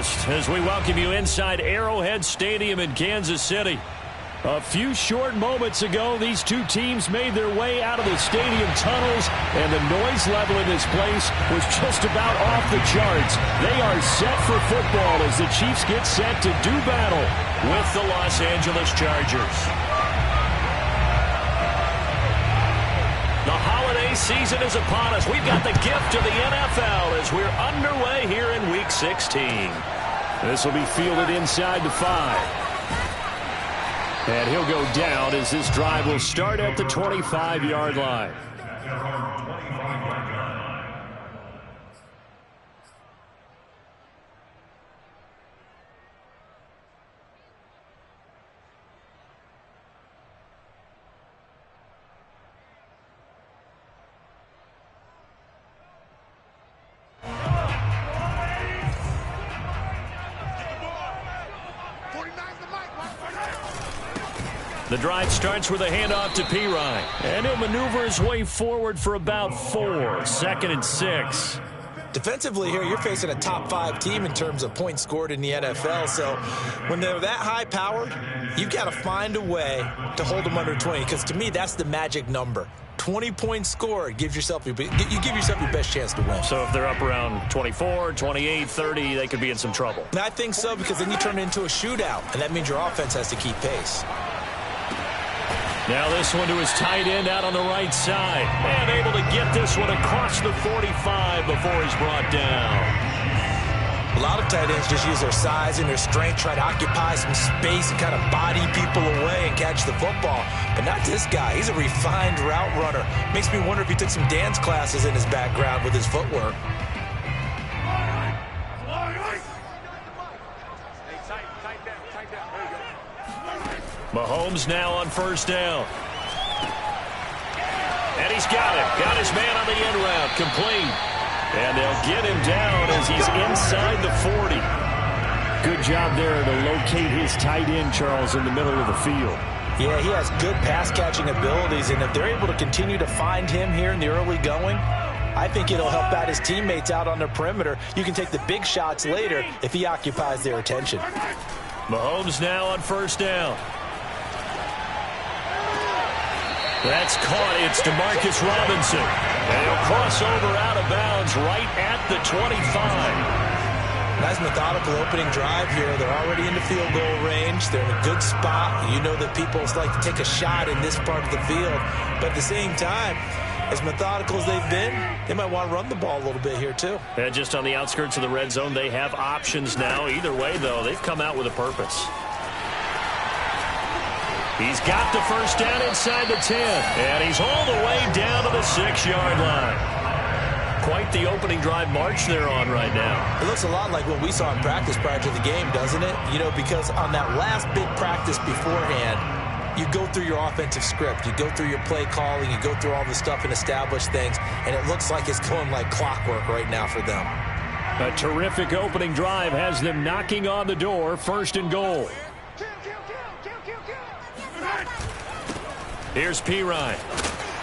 dismissed as we welcome you inside Arrowhead Stadium in Kansas City. A few short moments ago, these two teams made their way out of the stadium tunnels, and the noise level in this place was just about off the charts. They are set for football as the Chiefs get set to do battle with the Los Angeles Chargers. The holiday season is upon us. We've got the gift of the NFL as we're underway here in Week 16. This will be fielded inside the 5. And he'll go down as this drive will start at the 25-yard line. The drive starts with a handoff to P-Ryan. And he'll maneuver his way forward for about 4. 2nd and 6. Defensively here, you're facing a top 5 team in terms of points scored in the NFL. So when they're that high-powered, you've got to find a way to hold them under 20. Because to me, that's the magic number. 20 points scored, you give yourself your best chance to win. So if they're up around 24, 28, 30, they could be in some trouble. And I think so, because then you turn it into a shootout, and that means your offense has to keep pace. Now this one to his tight end out on the right side. And able to get this one across the 45 before he's brought down. A lot of tight ends just use their size and their strength, try to occupy some space and kind of body people away and catch the football. But not this guy. He's a refined route runner. Makes me wonder if he took some dance classes in his background with his footwork. Mahomes now on 1st down. And he's got it. Got his man on the end route. Complete. And they'll get him down as he's inside the 40. Good job there to locate his tight end, Charles, in the middle of the field. Yeah, he has good pass-catching abilities, and if they're able to continue to find him here in the early going, I think it'll help out his teammates out on the perimeter. You can take the big shots later if he occupies their attention. Mahomes now on 1st down. That's caught. It's DeMarcus Robinson. And he'll cross over out of bounds right at the 25. Nice methodical opening drive here. They're already in the field goal range. They're in a good spot. You know that people like to take a shot in this part of the field. But at the same time, as methodical as they've been, they might want to run the ball a little bit here too. And just on the outskirts of the red zone, they have options now. Either way, though, they've come out with a purpose. He's got the 1st down inside the 10. And he's all the way down to the 6-yard line. Quite the opening drive march they're on right now. It looks a lot like what we saw in practice prior to the game, doesn't it? You know, because on that last big practice beforehand, you go through your offensive script. You go through your play calling. You go through all the stuff and establish things. And it looks like it's going like clockwork right now for them. A terrific opening drive has them knocking on the door. 1st and goal. Here's P-Ryan.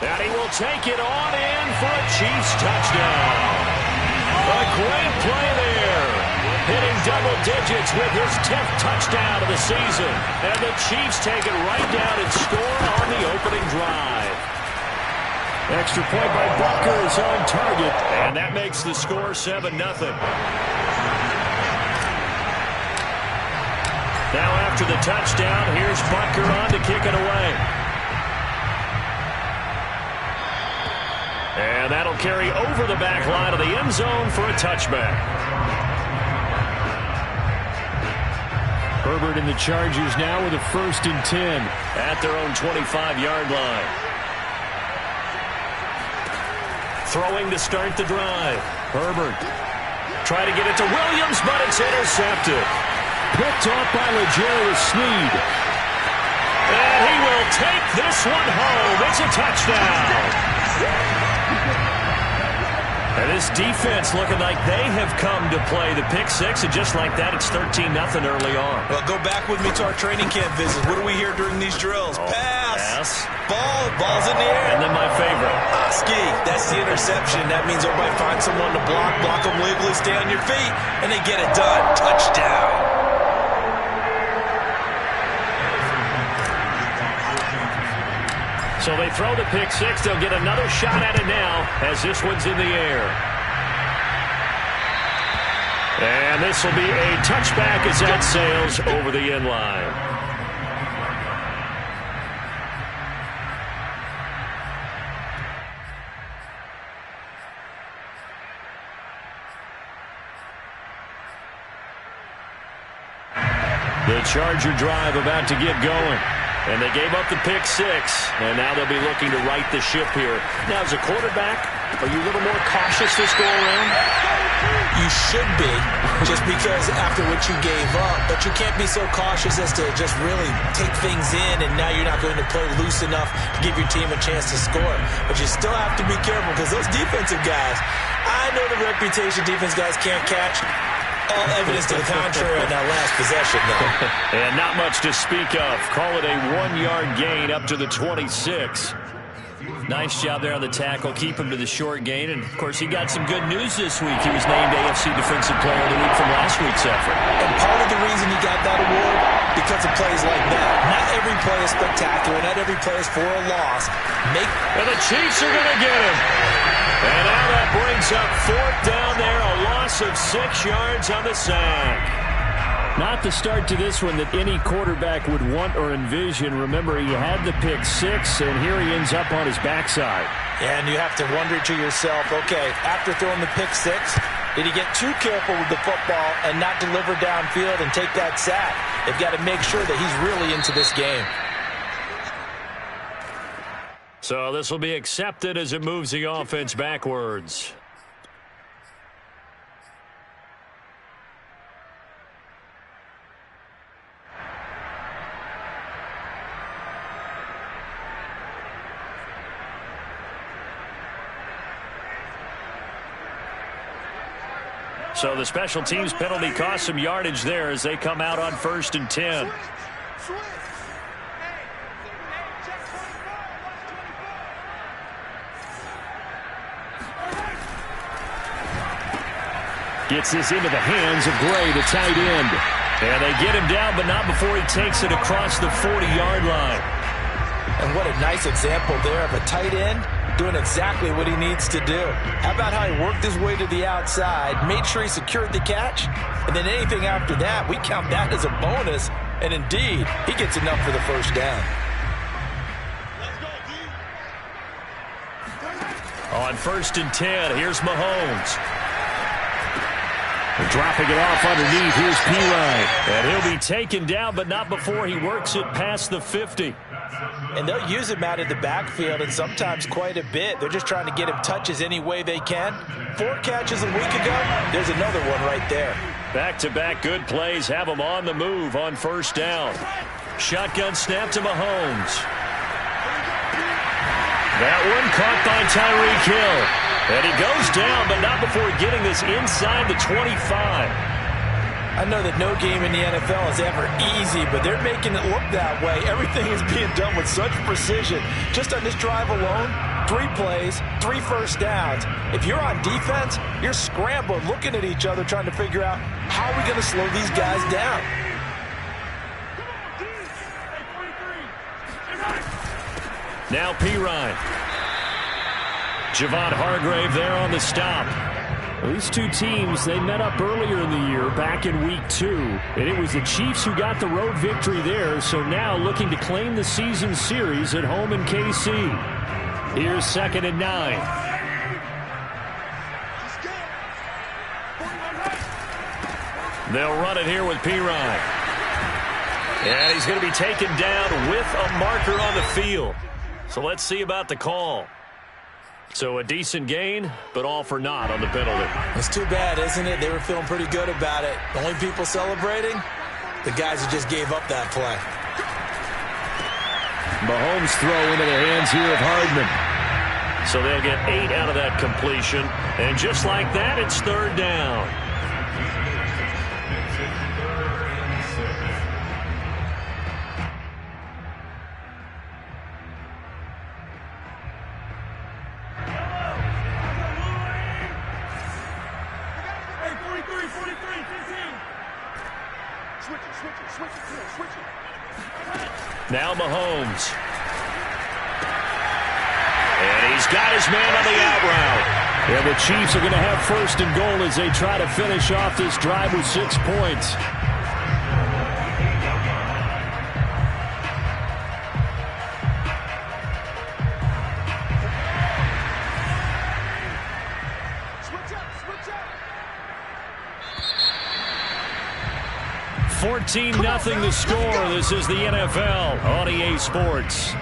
And he will take it on in for a Chiefs touchdown. A great play there. Hitting double digits with his 10th touchdown of the season. And the Chiefs take it right down and score on the opening drive. Extra point by Butker is on target. And that makes the score 7-0. Now after the touchdown, here's Butker on to kick it away. And that'll carry over the back line of the end zone for a touchback. Herbert and the Chargers now with a 1st and 10 at their own 25-yard line. Throwing to start the drive. Herbert trying to get it to Williams, but it's intercepted. Picked off by L'Jarius Sneed. And he will take this one home. It's a touchdown. And this defense looking like they have come to play the pick 6, and just like that, it's 13-0 early on. Well, go back with me to our training camp visit. What do we hear during these drills? Pass. Ball's in the air. And then my favorite. Ski. That's the interception. That means everybody finds someone to block them legally, stay on your feet, and they get it done. Touchdown. throw the pick six. They'll get another shot at it now as this one's in the air. And this will be a touchback as that sails over the end line. The Charger drive about to get going. And they gave up the pick six, and now they'll be looking to right the ship here. Now, as a quarterback, are you a little more cautious this go-around? You should be, just because after what you gave up. But you can't be so cautious as to just really take things in, and now you're not going to play loose enough to give your team a chance to score. But you still have to be careful, because those defensive guys, I know the reputation defense guys can't catch. All evidence to the contrary on that last possession, though. And not much to speak of. Call it a 1-yard gain up to the 26. Nice job there on the tackle. Keep him to the short gain. And, of course, he got some good news this week. He was named AFC Defensive Player of the Week from last week's effort. And part of the reason he got that award, because of plays like that. Not every play is spectacular. Not every play is for a loss. And the Chiefs are going to get him. And now that brings up fourth down there, a loss of 6 yards on the sack. Not the start to this one that any quarterback would want or envision. Remember, he had the pick six, and here he ends up on his backside. And you have to wonder to yourself, okay, after throwing the pick six, did he get too careful with the football and not deliver downfield and take that sack? They've got to make sure that he's really into this game. So this will be accepted as it moves the offense backwards. So the special teams penalty cost some yardage there as they come out on 1st and 10. Gets this into the hands of Gray, the tight end. And they get him down, but not before he takes it across the 40-yard line. And what a nice example there of a tight end doing exactly what he needs to do. How about how he worked his way to the outside, made sure he secured the catch, and then anything after that, we count that as a bonus. And indeed, he gets enough for the first down. On 1st and 10, here's Mahomes. Dropping it off underneath, here's Pirine. And he'll be taken down, but not before he works it past the 50. And they'll use him out of the backfield, and sometimes quite a bit. They're just trying to get him touches any way they can. 4 catches a week ago, there's another one right there. Back-to-back good plays have him on the move on 1st down. Shotgun snap to Mahomes. That one caught by Tyreek Hill. And he goes down, but not before getting this inside the 25. I know that no game in the NFL is ever easy, but they're making it look that way. Everything is being done with such precision. Just on this drive alone, 3 plays, 3 first downs. If you're on defense, you're scrambling, looking at each other, trying to figure out how are we going to slow these guys down. Now Pirine. Javon Hargrave there on the stop. Well, these two teams, they met up earlier in the year, back in week 2. And it was the Chiefs who got the road victory there, so now looking to claim the season series at home in KC. Here's 2nd and 9. They'll run it here with Pirine. And he's going to be taken down with a marker on the field. So let's see about the call. So a decent gain, but all for naught on the penalty. It's too bad, isn't it? They were feeling pretty good about it. The only people celebrating, the guys who just gave up that play. Mahomes throw into the hands here of Hardman. So they'll get 8 out of that completion. And just like that, it's 3rd down. Now Mahomes. And he's got his man on the out route. And the Chiefs are going to have first and goal as they try to finish off this drive with 6 points. Switch up. 14-0 the score. This is the NFL on EA Sports.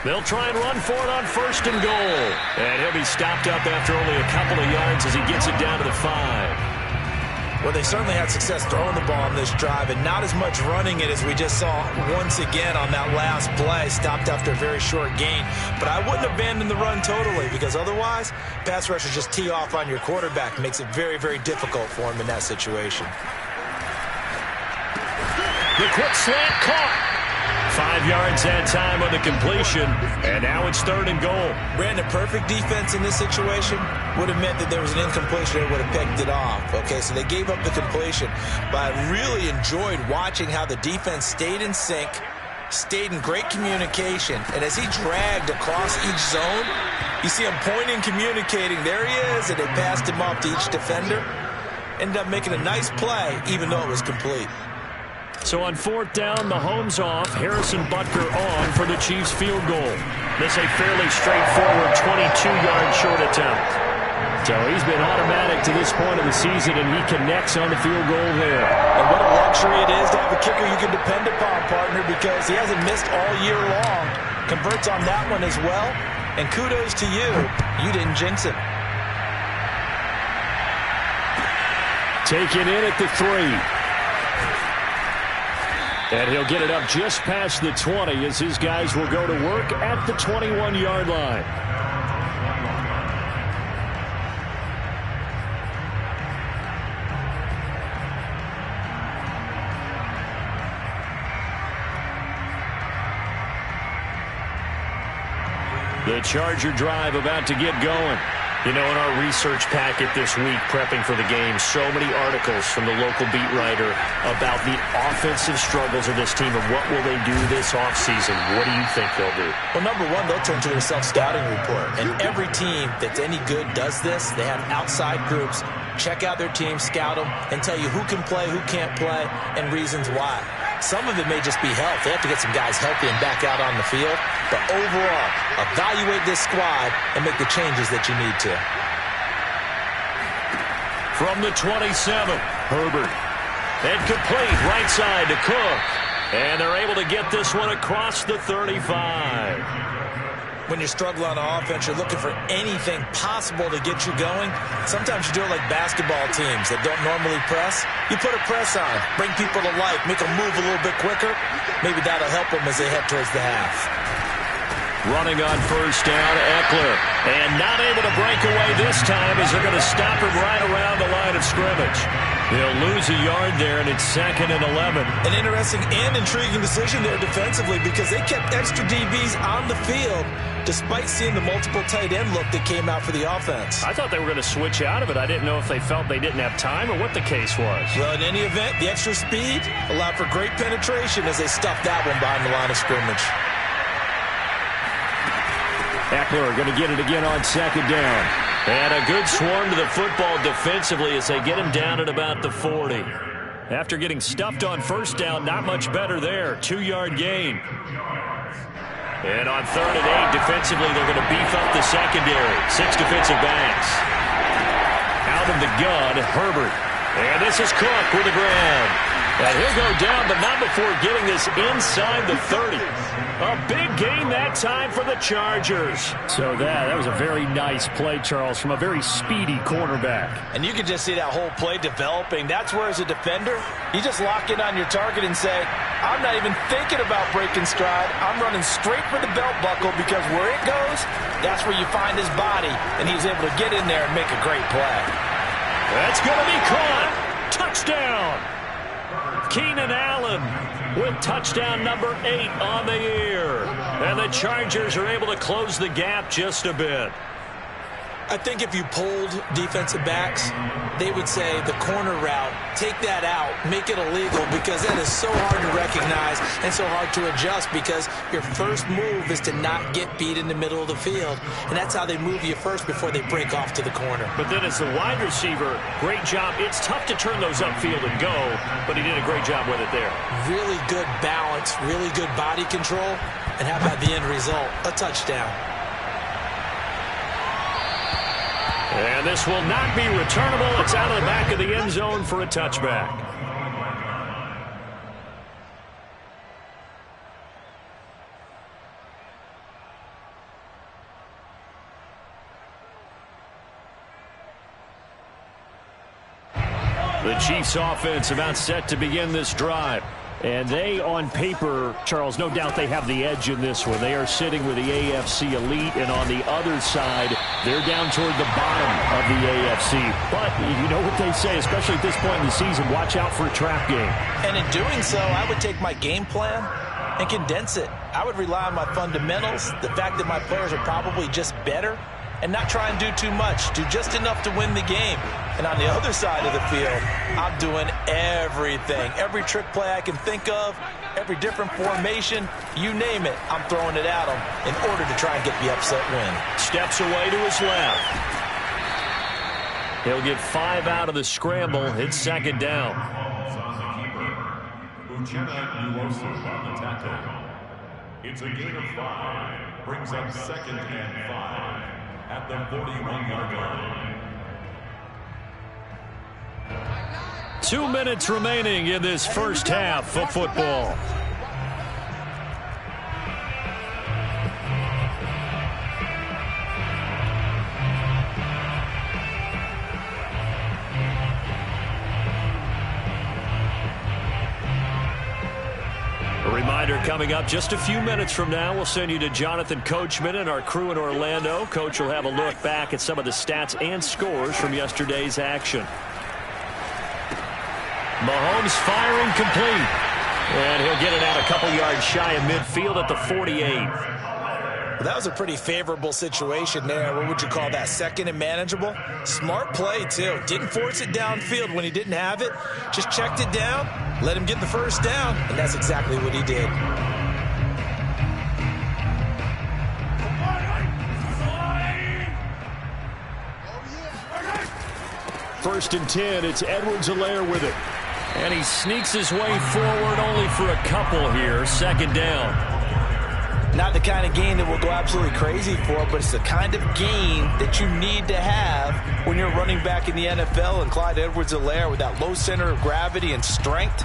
They'll try and run for it on first and goal. And he'll be stopped up after only a couple of yards as he gets it down to the 5. Well, they certainly had success throwing the ball on this drive and not as much running it as we just saw once again on that last play. Stopped after a very short gain. But I wouldn't abandon the run totally because otherwise, pass rushers just tee off on your quarterback. Makes it very, very difficult for him in that situation. The quick slant caught. 5 yards that time on the completion, and now it's third and goal. Brandon, perfect defense in this situation would have meant that there was an incompletion. They would have picked it off. Okay, so they gave up the completion, but I really enjoyed watching how the defense stayed in sync, stayed in great communication, and as he dragged across each zone, you see him pointing, communicating. There he is, and they passed him off to each defender. Ended up making a nice play, even though it was complete. So on fourth down, Mahomes off, Harrison Butker on for the Chiefs field goal. This a fairly straightforward 22-yard short attempt. So he's been automatic to this point of the season, and he connects on the field goal there. And what a luxury it is to have a kicker you can depend upon, partner, because he hasn't missed all year long. Converts on that one as well, and kudos to you. You didn't jinx it. Taken in at the 3. And he'll get it up just past the 20 as his guys will go to work at the 21-yard line. The Charger drive about to get going. You know, in our research packet this week, prepping for the game, so many articles from the local beat writer about the offensive struggles of this team and what will they do this offseason. What do you think they'll do? Well, number one, they'll turn to a self-scouting report. And every team that's any good does this. They have outside groups. Check out their team, scout them, and tell you who can play, who can't play, and reasons why. Some of it may just be health. They have to get some guys healthy and back out on the field. But overall, evaluate this squad and make the changes that you need to. From the 27, Herbert. And complete right side to Cook. And they're able to get this one across the 35. When you're struggling on offense, you're looking for anything possible to get you going. Sometimes you do it like basketball teams that don't normally press. You put a press on, bring people to life, make them move a little bit quicker. Maybe that'll help them as they head towards the half. Running on first down, Eckler. And not able to break away this time as they're going to stop him right around the line of scrimmage. They'll lose a yard there, and it's 2nd and 11. An interesting and intriguing decision there defensively because they kept extra DBs on the field despite seeing the multiple tight end look that came out for the offense. I thought they were going to switch out of it. I didn't know if they felt they didn't have time or what the case was. Well, in any event, the extra speed allowed for great penetration as they stuffed that one behind the line of scrimmage. Eckler going to get it again on 2nd down. And a good swarm to the football defensively as they get him down at about the 40. After getting stuffed on first down, not much better there. 2-yard gain. And on 3rd and 8, defensively, they're going to beef up the secondary. 6 defensive backs. Out of the gun, Herbert. And this is Cook with the ground. And he'll go down, but not before getting this inside the 30. A big gain that time for the Chargers. So that was a very nice play, Charles, from a very speedy cornerback. And you can just see that whole play developing. That's where, as a defender, you just lock in on your target and say, I'm not even thinking about breaking stride. I'm running straight for the belt buckle because where it goes, that's where you find his body. And he's able to get in there and make a great play. That's going to be caught. Touchdown. Keenan Allen with touchdown number 8 on the year. And the Chargers are able to close the gap just a bit. I think if you polled defensive backs, they would say the corner route, take that out, make it illegal, because that is so hard to recognize and so hard to adjust, because your first move is to not get beat in the middle of the field. And that's how they move you first before they break off to the corner. But then as the wide receiver, great job. It's tough to turn those upfield and go, but he did a great job with it there. Really good balance, really good body control. And how about the end result? A touchdown. And this will not be returnable. It's out of the back of the end zone for a touchback. The Chiefs offense about set to begin this drive. And they, on paper, Charles, no doubt they have the edge in this one. They are sitting with the AFC elite, and on the other side, they're down toward the bottom of the AFC. But you know what they say, especially at this point in the season, watch out for a trap game. And in doing so, I would take my game plan and condense it. I would rely on my fundamentals, the fact that my players are probably just better, and not try and do too much, do just enough to win the game. And on the other side of the field, I'm doing everything. Every trick play I can think of, every different formation, you name it, I'm throwing it at them in order to try and get the upset win. Steps away to his left. He'll get 5 out of the scramble. It's second down. It's a gain of 5. Brings up second and 5 at the 41-yard line. 2 minutes remaining in this first half of football. A reminder coming up just a few minutes from now, we'll send you to Jonathan Coachman and our crew in Orlando. Coach will have a look back at some of the stats and scores from yesterday's action. Mahomes firing complete. And he'll get it out a couple yards shy of midfield at the 48. Well, that was a pretty favorable situation there. What would you call that? Second and manageable? Smart play, too. Didn't force it downfield when he didn't have it. Just checked it down, let him get the first down, and that's exactly what he did. First and 10, it's Edwards-Helaire with it. And he sneaks his way forward only for a couple here. Second down. Not the kind of gain that we'll go absolutely crazy for, but it's the kind of gain that you need to have when you're running back in the NFL. And Clyde Edwards-Helaire, with that low center of gravity and strength,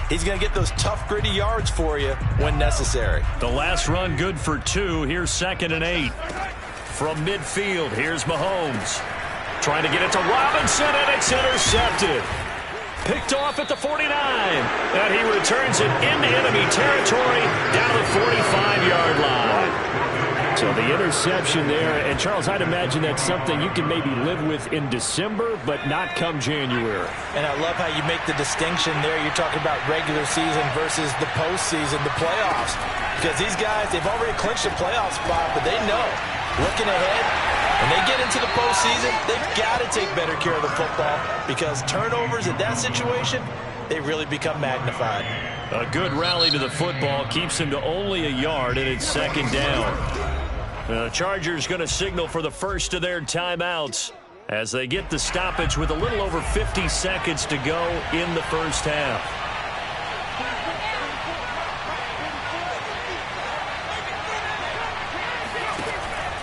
he's going to get those tough, gritty yards for you when necessary. The last run good for 2. Here's second and 8. From midfield, here's Mahomes. Trying to get it to Robinson, and it's intercepted. Picked off at the 49. And he returns it into enemy territory down to the 45-yard line. So the interception there. And, Charles, I'd imagine that's something you can maybe live with in December, but not come January. And I love how you make the distinction there. You're talking about regular season versus the postseason, the playoffs. Because these guys, they've already clinched a playoff spot, but they know, looking ahead, when they get into the postseason, they've got to take better care of the football, because turnovers in that situation, they really become magnified. A good rally to the football keeps him to only a yard, and it's second down. The Chargers going to signal for the first of their timeouts as they get the stoppage with a little over 50 seconds to go in the first half.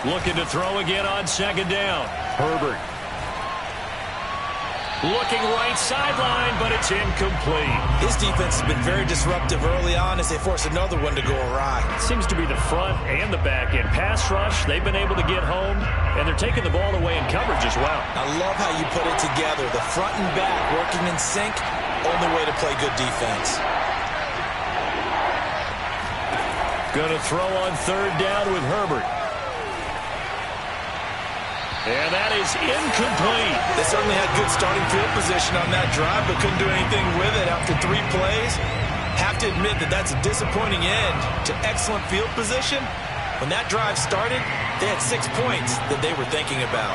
Looking to throw again on second down. Herbert. Looking right sideline, but it's incomplete. His defense has been very disruptive early on as they force another one to go awry. Seems to be the front and the back end. Pass rush, they've been able to get home, and they're taking the ball away in coverage as well. I love how you put it together. The front and back working in sync, only way to play good defense. Going to throw on third down with Herbert. And that is incomplete. They certainly had good starting field position on that drive, but couldn't do anything with it after 3 plays. Have to admit that that's a disappointing end to excellent field position. When that drive started, they had 6 points that they were thinking about.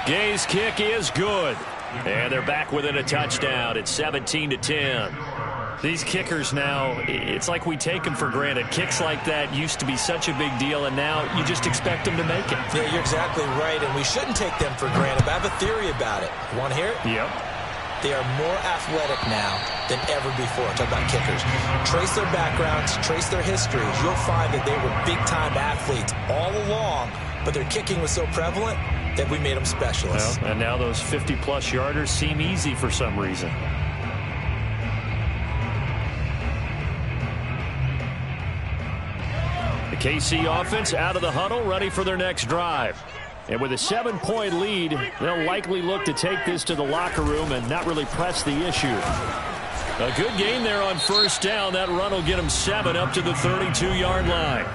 Gay's kick is good. And they're back within a touchdown. It's 17-10. These kickers now, it's like we take them for granted. Kicks like that used to be such a big deal, and now you just expect them to make it. Yeah, you're exactly right, and we shouldn't take them for granted. But I have a theory about it. You want to hear it? Yep. They are more athletic now than ever before. I'm talking about kickers. Trace their backgrounds, trace their histories. You'll find that they were big-time athletes all along, but their kicking was so prevalent that we made them specialists. Well, and now those 50-plus yarders seem easy for some reason. The KC offense out of the huddle, ready for their next drive. And with a 7-point lead, they'll likely look to take this to the locker room and not really press the issue. A good gain there on first down. That run will get them 7 up to the 32-yard line.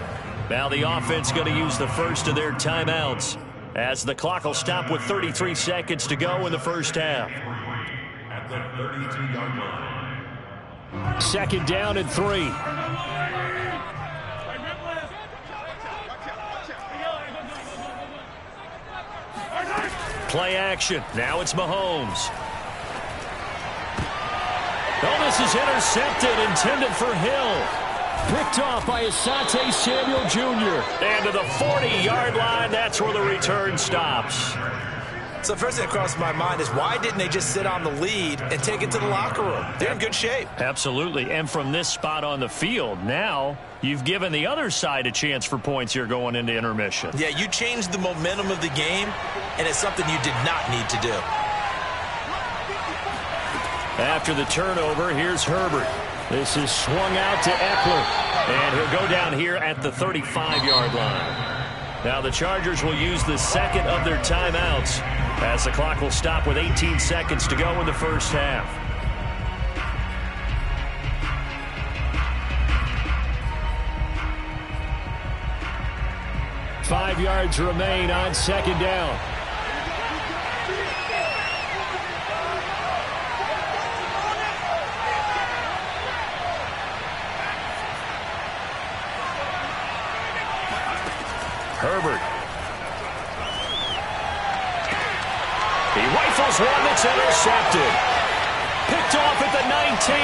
Now the offense going to use the first of their timeouts, as the clock will stop with 33 seconds to go in the first half. At the 32-yard line. Second down and 3. Play action. Now it's Mahomes. Oh, this is intercepted, intended for Hill. Picked off by Asante Samuel Jr. And to the 40-yard line, that's where the return stops. So the first thing that crossed my mind is, why didn't they just sit on the lead and take it to the locker room? They're in good shape. Absolutely. And from this spot on the field, now you've given the other side a chance for points here going into intermission. Yeah, you changed the momentum of the game, and it's something you did not need to do. After the turnover, here's Herbert. This is swung out to Eckler, and he'll go down here at the 35-yard line. Now the Chargers will use the second of their timeouts, as the clock will stop with 18 seconds to go in the first half. Five yards remain on second down. Herbert. He rifles one that's intercepted. Picked off at the 19.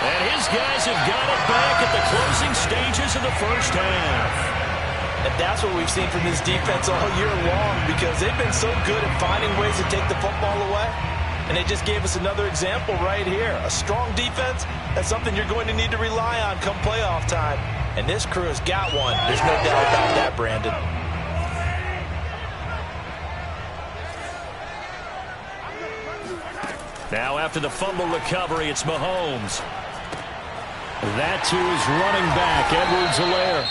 And his guys have got it back at the closing stages of the first half. And that's what we've seen from this defense all year long, because they've been so good at finding ways to take the football away. And they just gave us another example right here. A strong defense, that's something you're going to need to rely on come playoff time. And this crew has got one. There's no doubt about that, Brandon. Now after the fumble recovery, it's Mahomes. That too is running back, Edwards-Helaire.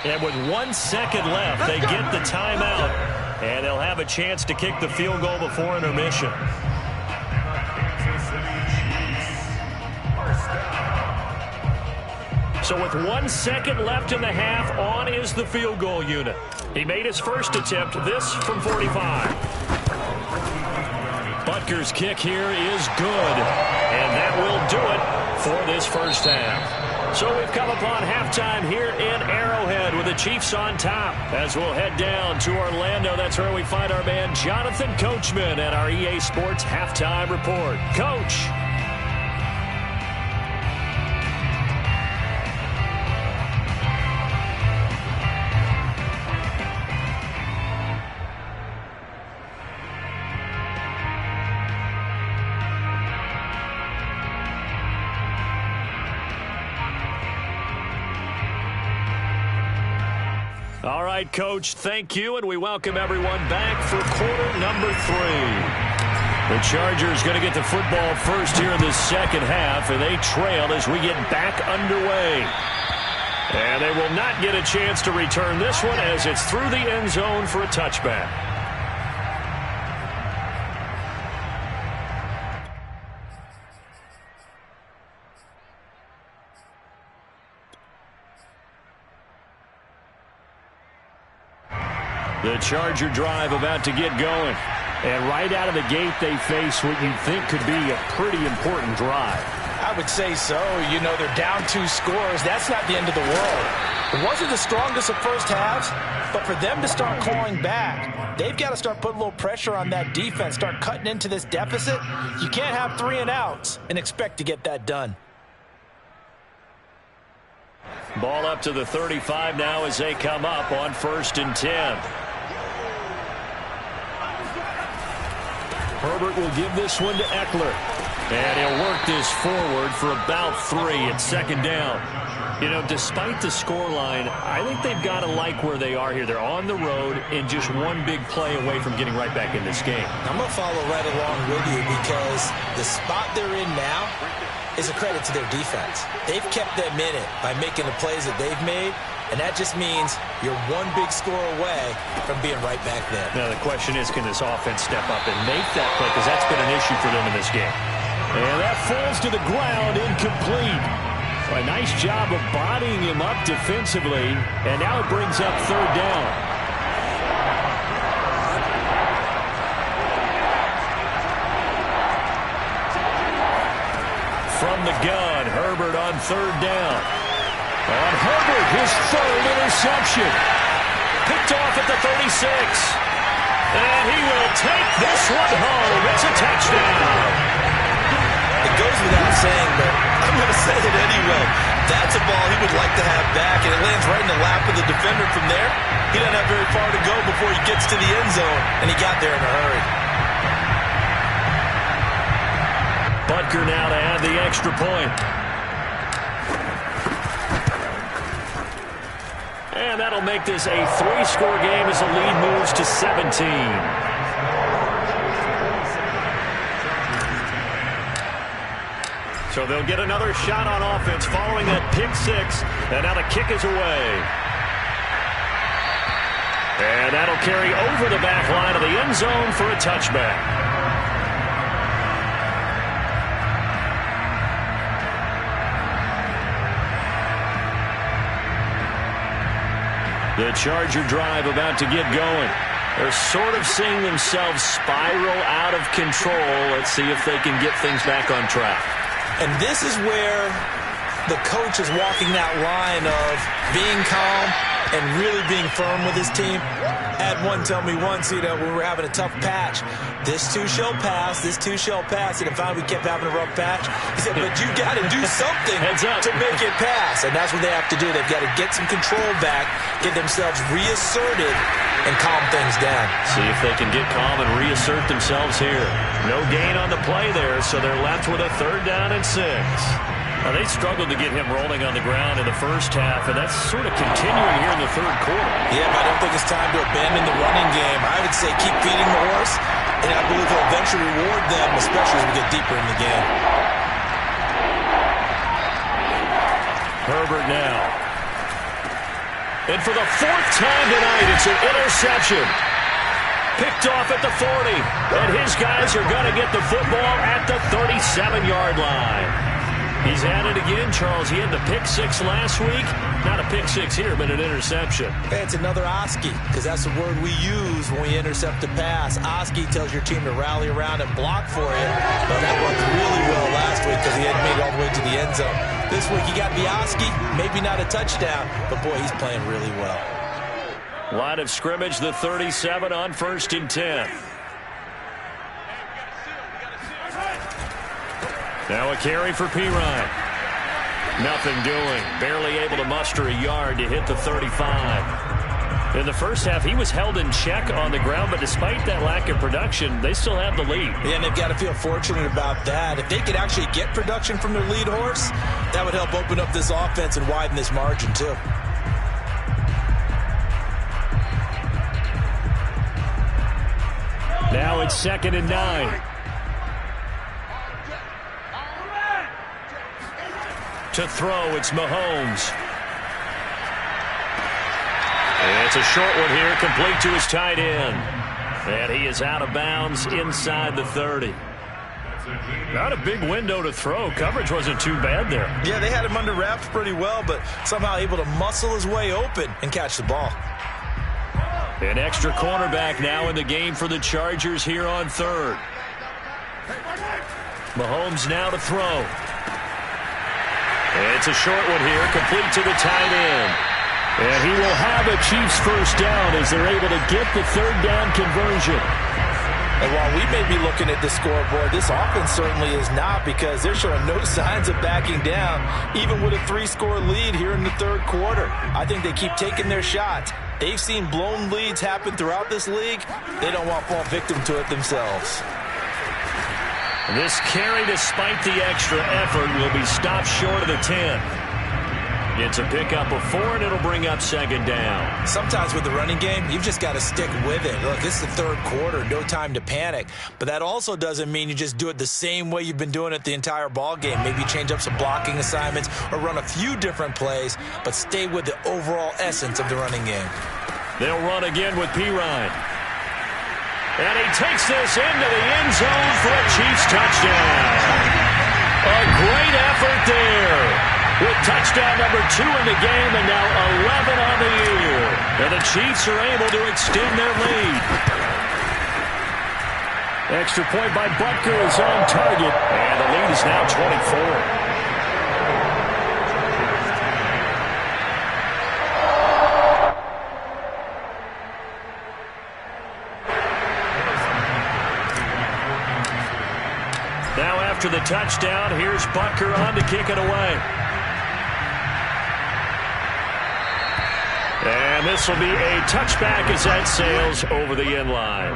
And with 1 second left, they get the timeout. And they'll have a chance to kick the field goal before intermission. So with 1 second left in the half, on is the field goal unit. He made his first attempt, this from 45. Butker's kick here is good, and that will do it for this first half. So we've come upon halftime here in Arrowhead with the Chiefs on top. As we'll head down to Orlando, that's where we find our man Jonathan Coachman at our EA Sports Halftime Report. Coach. All right, Coach, thank you, and we welcome everyone back for quarter number 3. The Chargers going to get the football first here in the second half, and they trail as we get back underway. And they will not get a chance to return this one as it's through the end zone for a touchback. The Charger drive about to get going. And right out of the gate, they face what you'd think could be a pretty important drive. I would say so. You know, they're down 2 scores. That's not the end of the world. It wasn't the strongest of first halves, but for them to start clawing back, they've got to start putting a little pressure on that defense, start cutting into this deficit. You can't have 3 and outs and expect to get that done. Ball up to the 35 now as they come up on 1st and 10. Herbert will give this one to Eckler. And he'll work this forward for about 3 at 2nd down. You know, despite the scoreline, I think they've got to like where they are here. They're on the road and just one big play away from getting right back in this game. I'm going to follow right along with you because the spot they're in now is a credit to their defense. They've kept them in it by making the plays that they've made, and that just means you're one big score away from being right back there. Now the question is, can this offense step up and make that play? Because that's been an issue for them in this game. And that falls to the ground, incomplete. A nice job of bodying him up defensively, and now it brings up 3rd down. From the gun, Herbert on 3rd down. On Herbert, his 3rd interception. Picked off at the 36. And he will take this one home. It's a touchdown. It goes without saying, but I'm going to say it anyway. That's a ball he would like to have back, and it lands right in the lap of the defender from there. He doesn't have very far to go before he gets to the end zone, and he got there in a hurry. Butker now to add the extra point. And that'll make this a 3-score game as the lead moves to 17. So they'll get another shot on offense following that pick 6. And now the kick is away. And that'll carry over the back line of the end zone for a touchback. The Charger drive about to get going. They're sort of seeing themselves spiral out of control. Let's see if they can get things back on track. And this is where the coach is walking that line of being calm and really being firm with his team. Had one tell me once, you know, when we were having a tough patch, this too shall pass, this too shall pass. And finally we kept having a rough patch. He said, but you got to do something to make it pass. And that's what they have to do. They've got to get some control back, get themselves reasserted, and calm things down. See if they can get calm and reassert themselves here. No gain on the play there, so they're left with a 3rd down and 6. Now, they struggled to get him rolling on the ground in the first half, and that's sort of continuing here in the 3rd quarter. Yeah, but I don't think it's time to abandon the running game. I would say keep feeding the horse, and I believe he'll eventually reward them, especially as we get deeper in the game. Herbert now. And for the 4th time tonight, it's an interception. Picked off at the 40. And his guys are going to get the football at the 37-yard line. He's at it again, Charles. He had the pick 6 last week. Not a pick 6 here, but an interception. Hey, it's another Oski, because that's the word we use when we intercept a pass. Oski tells your team to rally around and block for you. But that worked really well last week because he hadn't made it all the way to the end zone. This week he got the Oski, maybe not a touchdown, but boy, he's playing really well. Line of scrimmage, the 37 on 1st and 10. Now a carry for Pirine. Nothing doing. Barely able to muster a yard to hit the 35. In the first half, he was held in check on the ground, but despite that lack of production, they still have the lead. Yeah, and they've got to feel fortunate about that. If they could actually get production from their lead horse, that would help open up this offense and widen this margin, too. Now it's 2nd and 9. To throw, it's Mahomes. And it's a short one here, complete to his tight end. And he is out of bounds inside the 30. Not a big window to throw. Coverage wasn't too bad there. Yeah, they had him under wraps pretty well, but somehow able to muscle his way open and catch the ball. An extra cornerback now in the game for the Chargers here on third. Mahomes now to throw. It's a short one here, complete to the tight end. And he will have a Chiefs first down as they're able to get the third down conversion. And while we may be looking at the scoreboard, this offense certainly is not, because they're showing no signs of backing down, even with a 3-score lead here in the third quarter. I think they keep taking their shots. They've seen blown leads happen throughout this league. They don't want to fall victim to it themselves. This carry, despite the extra effort, will be stopped short of the 10. It's a pickup of 4, and it'll bring up second down. Sometimes with the running game, you've just got to stick with it. Look, it's the third quarter, no time to panic. But that also doesn't mean you just do it the same way you've been doing it the entire ball game. Maybe change up some blocking assignments or run a few different plays, but stay with the overall essence of the running game. They'll run again with Pirine. And he takes this into the end zone for a Chiefs touchdown. A great effort there. With touchdown number 2 in the game and now 11 on the year. And the Chiefs are able to extend their lead. Extra point by Butker is on target. And the lead is now 24. Now after the touchdown, here's Butker on to kick it away. And this will be a touchback as that sails over the end line.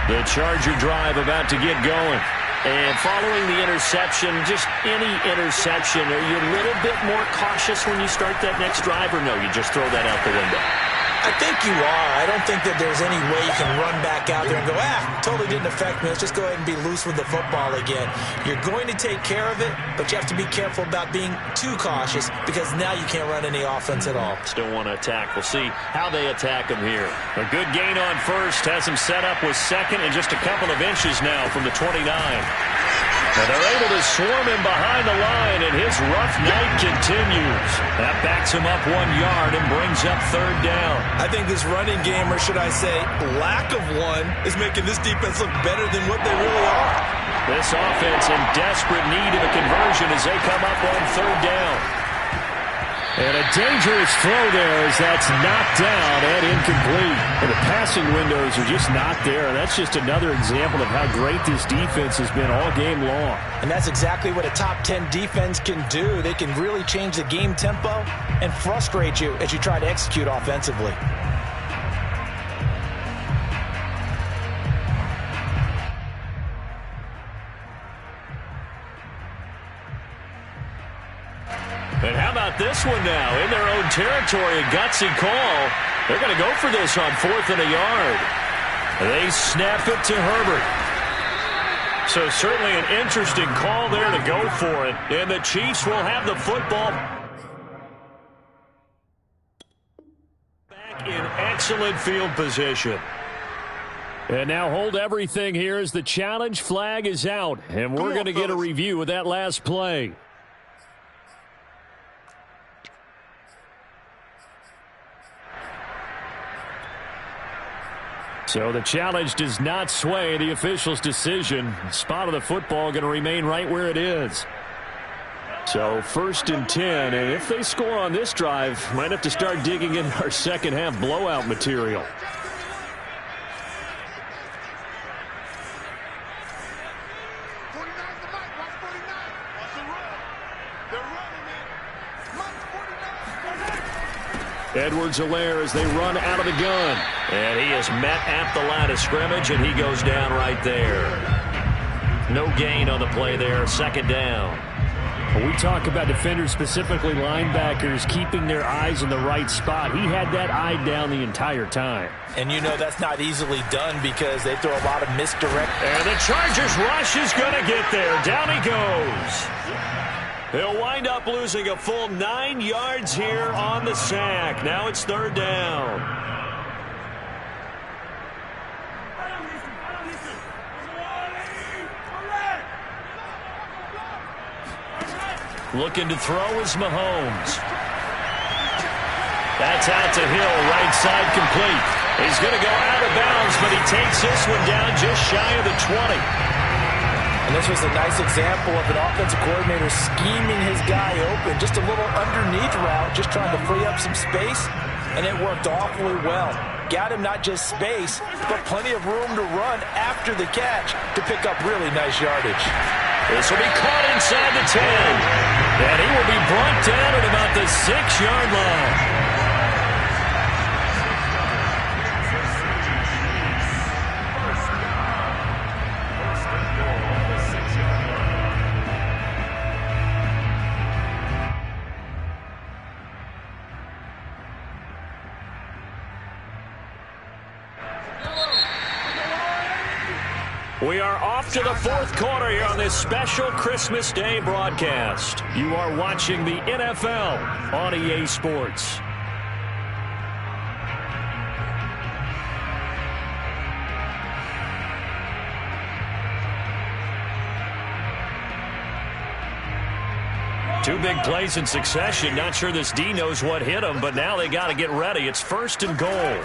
The Charger drive about to get going. And following the interception, just any interception, are you a little bit more cautious when you start that next drive, or no, you just throw that out the window? I think you are. I don't think that there's any way you can run back out there and go, totally didn't affect me. Let's just go ahead and be loose with the football again. You're going to take care of it, but you have to be careful about being too cautious, because now you can't run any offense at all. Still want to attack. We'll see how they attack him here. A good gain on first has him set up with second and just a couple of inches now from the 29. And they're able to swarm him behind the line, and his rough night continues. That backs him up 1 yard and brings up third down. I think this running game, or should I say lack of one, is making this defense look better than what they really are. This offense in desperate need of a conversion as they come up on third down. And a dangerous throw there as that's knocked down and incomplete. And the passing windows are just not there. That's just another example of how great this defense has been all game long. And that's exactly what a top 10 defense can do. They can really change the game tempo and frustrate you as you try to execute offensively. And how about this one now? In their own territory, a gutsy call. They're going to go for this on 4th and a yard. They snap it to Herbert. So certainly an interesting call there to go for it. And the Chiefs will have the football back in excellent field position. And now hold everything here as the challenge flag is out. And we're going to get a review of that last play. So the challenge does not sway the official's decision. Spot of the football going to remain right where it is. So 1st and 10, and if they score on this drive, might have to start digging in our second half blowout material. Edwards-Helaire as they run out of the gun. And he is met at the line of scrimmage, and he goes down right there. No gain on the play there, second down. When we talk about defenders, specifically linebackers, keeping their eyes in the right spot, he had that eye down the entire time. And you know that's not easily done because they throw a lot of misdirect. And the Chargers rush is going to get there. Down he goes. He'll wind up losing a full 9 yards here on the sack. Now it's 3rd down. Looking to throw is Mahomes. That's out to Hill, right side complete. He's going to go out of bounds, but he takes this one down just shy of the 20. And this was a nice example of an offensive coordinator scheming his guy open. Just a little underneath route, just trying to free up some space, and it worked awfully well. Got him not just space, but plenty of room to run after the catch to pick up really nice yardage. This will be caught inside the 10. And he will be brought down at about the 6-yard line. We are off to the 4th quarter here on this special Christmas Day broadcast. You are watching the NFL on EA Sports. Two big plays in succession. Not sure this D knows what hit him, but now they got to get ready. It's 1st and goal.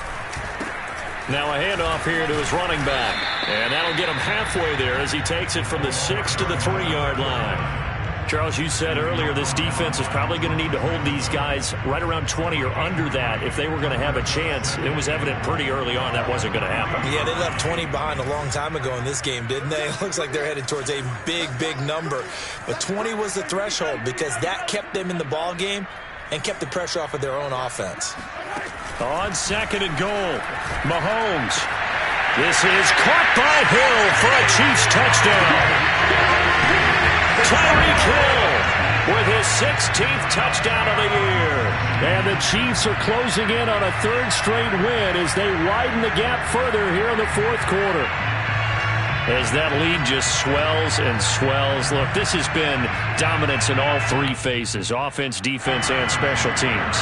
Now a handoff here to his running back. And that'll get him halfway there as he takes it from the 6 to the 3-yard line. Charles, you said earlier this defense is probably going to need to hold these guys right around 20 or under that if they were going to have a chance. It was evident pretty early on that wasn't going to happen. Yeah, they left 20 behind a long time ago in this game, didn't they? It looks like they're headed towards a big, big number. But 20 was the threshold because that kept them in the ball game and kept the pressure off of their own offense. On 2nd and goal, Mahomes. This is caught by Hill for a Chiefs touchdown. Tyreek Hill with his 16th touchdown of the year. And the Chiefs are closing in on a 3rd straight win as they widen the gap further here in the 4th quarter. As that lead just swells and swells. Look, this has been dominance in all 3 phases, offense, defense, and special teams.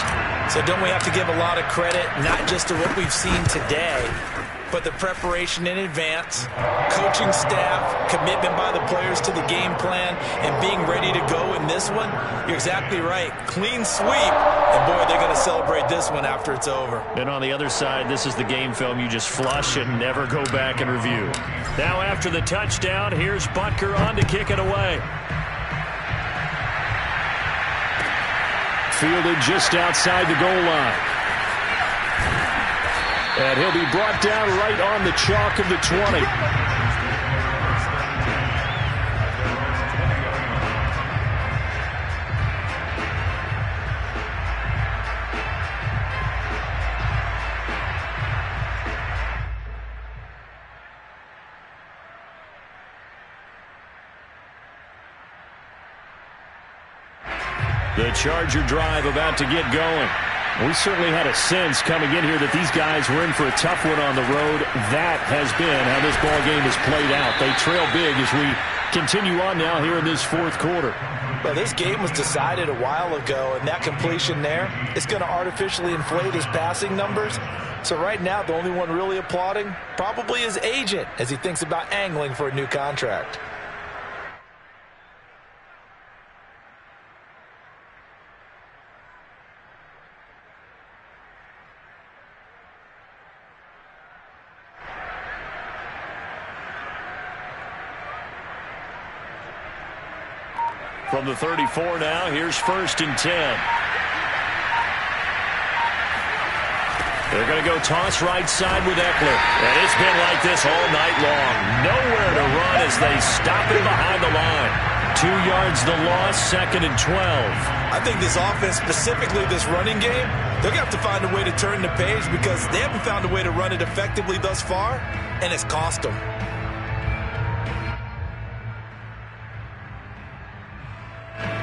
So don't we have to give a lot of credit, not just to what we've seen today, but the preparation in advance, coaching staff, commitment by the players to the game plan, and being ready to go in this one? You're exactly right. Clean sweep, and boy, they're going to celebrate this one after it's over. And on the other side, this is the game film you just flush and never go back and review. Now after the touchdown, here's Butker on to kick it away. Fielded just outside the goal line. And he'll be brought down right on the chalk of the 20. The Charger drive about to get going. We certainly had a sense coming in here that these guys were in for a tough one on the road. That has been how this ball game has played out. They trail big as we continue on now here in this 4th quarter. Well, this game was decided a while ago, and that completion there is going to artificially inflate his passing numbers. So right now, the only one really applauding probably his agent as he thinks about angling for a new contract. From the 34 now, here's 1st and 10. They're going to go toss right side with Eckler. And it's been like this all night long. Nowhere to run as they stop him behind the line. 2 yards the loss, 2nd and 12. I think this offense, specifically this running game, they're going to have to find a way to turn the page because they haven't found a way to run it effectively thus far, and it's cost them.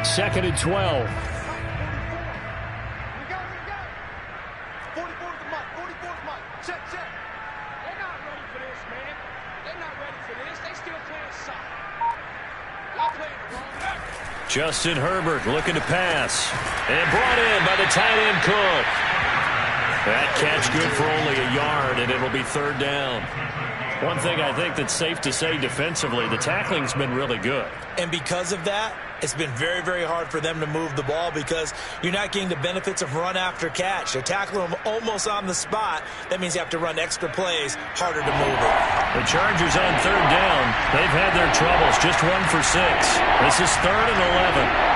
Second and 12. 44 is the mark. 44 is mark. Check, check. They're not ready for this, man. They're not ready for this. They still playing soft. Y'all playing the wrong game. Justin Herbert looking to pass. And brought in by the tight end Cook. That catch good for only a yard, and it'll be third down. One thing I think that's safe to say defensively, the tackling's been really good. And because of that, it's been very, very hard for them to move the ball because you're not getting the benefits of run after catch. They're tackling them almost on the spot. That means you have to run extra plays, harder to move it. The Chargers on third down. They've had their troubles, just 1 for 6. This is 3rd and 11.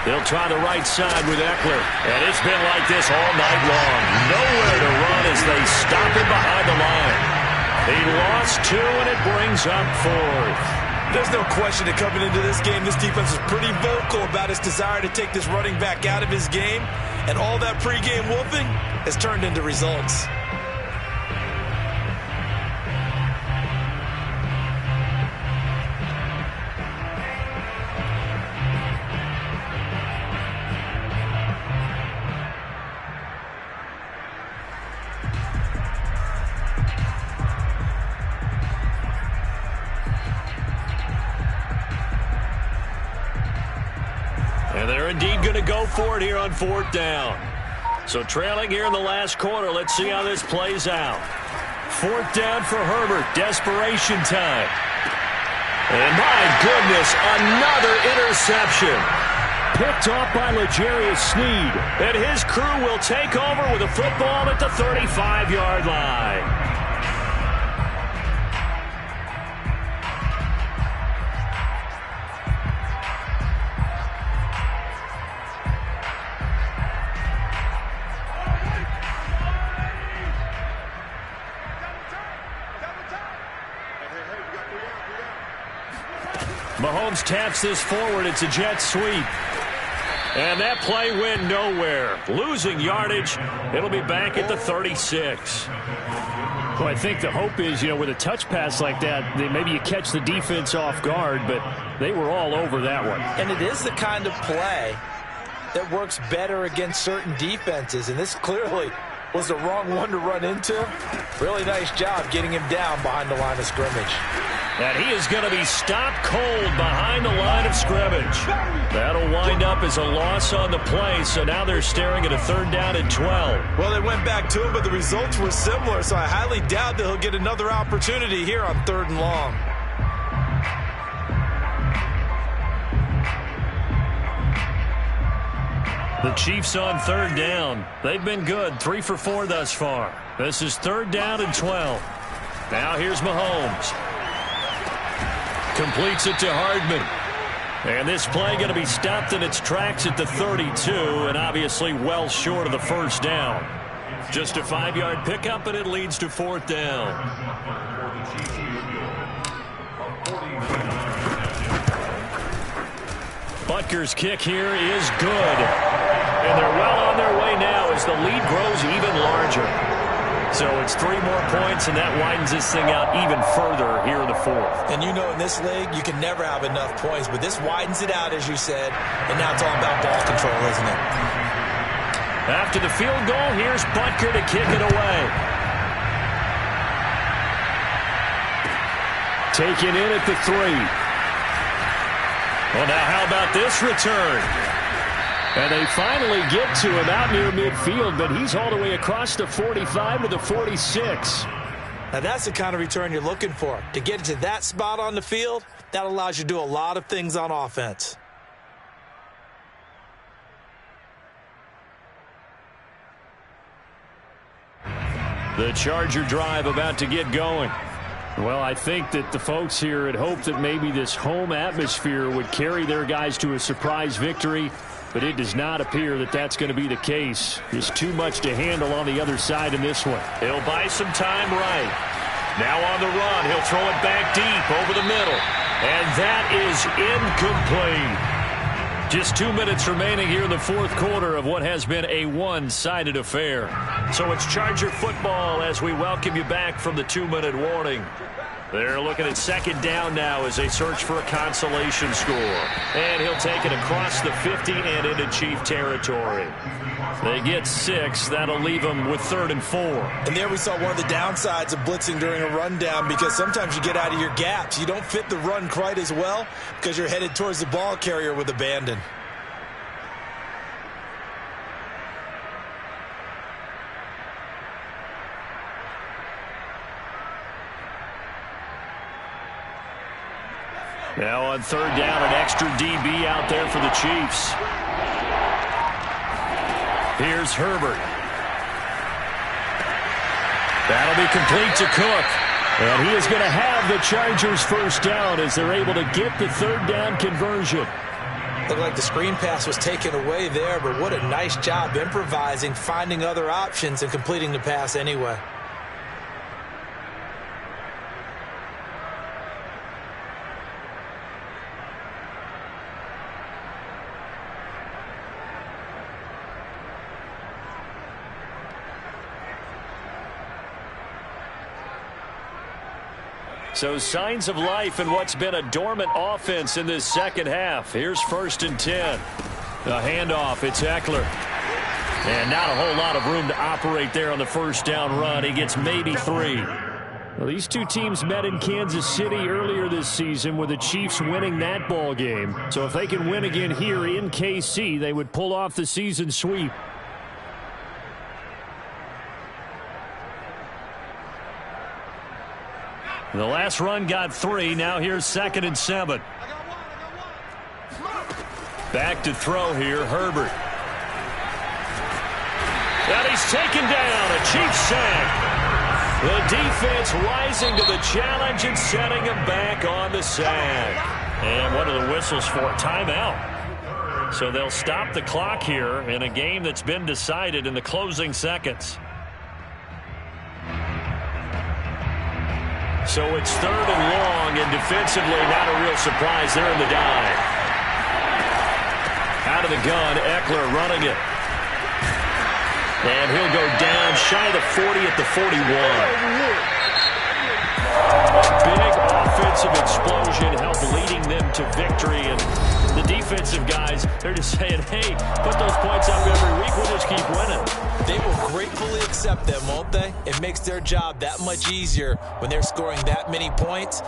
They'll try the right side with Eckler. And it's been like this all night long. Nowhere to run as they stop him behind the line. He lost 2, and it brings up 4th. There's no question that coming into this game, this defense is pretty vocal about its desire to take this running back out of his game. And all that pregame wolfing has turned into results. And they're indeed going to go for it here on 4th down. So trailing here in the last quarter. Let's see how this plays out. 4th down for Herbert. Desperation time. And my goodness, another interception. Picked off by L'Jarius Sneed. And his crew will take over with a football at the 35-yard line. Mahomes taps this forward. It's a jet sweep. And that play went nowhere. Losing yardage. It'll be back at the 36. Well, I think the hope is, with a touch pass like that, maybe you catch the defense off guard, but they were all over that one. And it is the kind of play that works better against certain defenses. And this clearly was the wrong one to run into. Really nice job getting him down behind the line of scrimmage. And he is going to be stopped cold behind the line of scrimmage. That'll wind up as a loss on the play, so now they're staring at a 3rd down and 12. Well, they went back to him, but the results were similar, so I highly doubt that he'll get another opportunity here on 3rd and long. The Chiefs on 3rd down. They've been good, 3 for 4 thus far. This is 3rd down and 12. Now here's Mahomes. Completes it to Hardman. And this play going to be stopped in its tracks at the 32, and obviously well short of the 1st down. Just a 5-yard pickup, and it leads to 4th down. Butker's kick here is good. And they're well on their way now as the lead grows even larger. So it's 3 more points, and that widens this thing out even further here in the 4th. And in this league, you can never have enough points, but this widens it out, as you said, and now it's all about ball control, isn't it? After the field goal, here's Butker to kick it away. Taken in at the 3. Well, now how about this return? And they finally get to him out near midfield, but he's all the way across the 45 to the 46. Now that's the kind of return you're looking for. To get to that spot on the field, that allows you to do a lot of things on offense. The Charger drive about to get going. Well, I think that the folks here had hoped that maybe this home atmosphere would carry their guys to a surprise victory, but it does not appear that that's going to be the case. There's too much to handle on the other side in this one. He'll buy some time right. Now on the run, he'll throw it back deep over the middle. And that is incomplete. Just 2 minutes remaining here in the 4th quarter of what has been a one-sided affair. So it's Charger football as we welcome you back from the 2-minute warning. They're looking at second down now as they search for a consolation score. And he'll take it across the 50 and into Chief territory. They get 6. That'll leave them with 3rd and 4. And there we saw one of the downsides of blitzing during a rundown, because sometimes you get out of your gaps. You don't fit the run quite as well because you're headed towards the ball carrier with abandon. Now on 3rd down, an extra DB out there for the Chiefs. Here's Herbert. That'll be complete to Cook. And he is going to have the Chargers first down as they're able to get the 3rd down conversion. Looked like the screen pass was taken away there, but what a nice job improvising, finding other options, and completing the pass anyway. So signs of life in what's been a dormant offense in this second half. Here's 1st and 10. The handoff, it's Eckler. And not a whole lot of room to operate there on the first down run. He gets maybe 3. Well, these two teams met in Kansas City earlier this season with the Chiefs winning that ball game. So if they can win again here in KC, they would pull off the season sweep. The last run got 3. Now here's 2nd and 7. Back to throw here, Herbert. And he's taken down, a Chiefs sack. The defense rising to the challenge and setting him back on the sack. And what are the whistles for? Timeout. So they'll stop the clock here in a game that's been decided in the closing seconds. So it's 3rd and long, and defensively not a real surprise there in the dive. Out of the gun, Eckler running it. And he'll go down shy of the 40 at the 41. Big offensive explosion helped leading them to victory, and the defensive guys, they're just saying, hey, put those points up every week, we'll just keep winning. They will gratefully accept them, won't they? It makes their job that much easier when they're scoring that many points.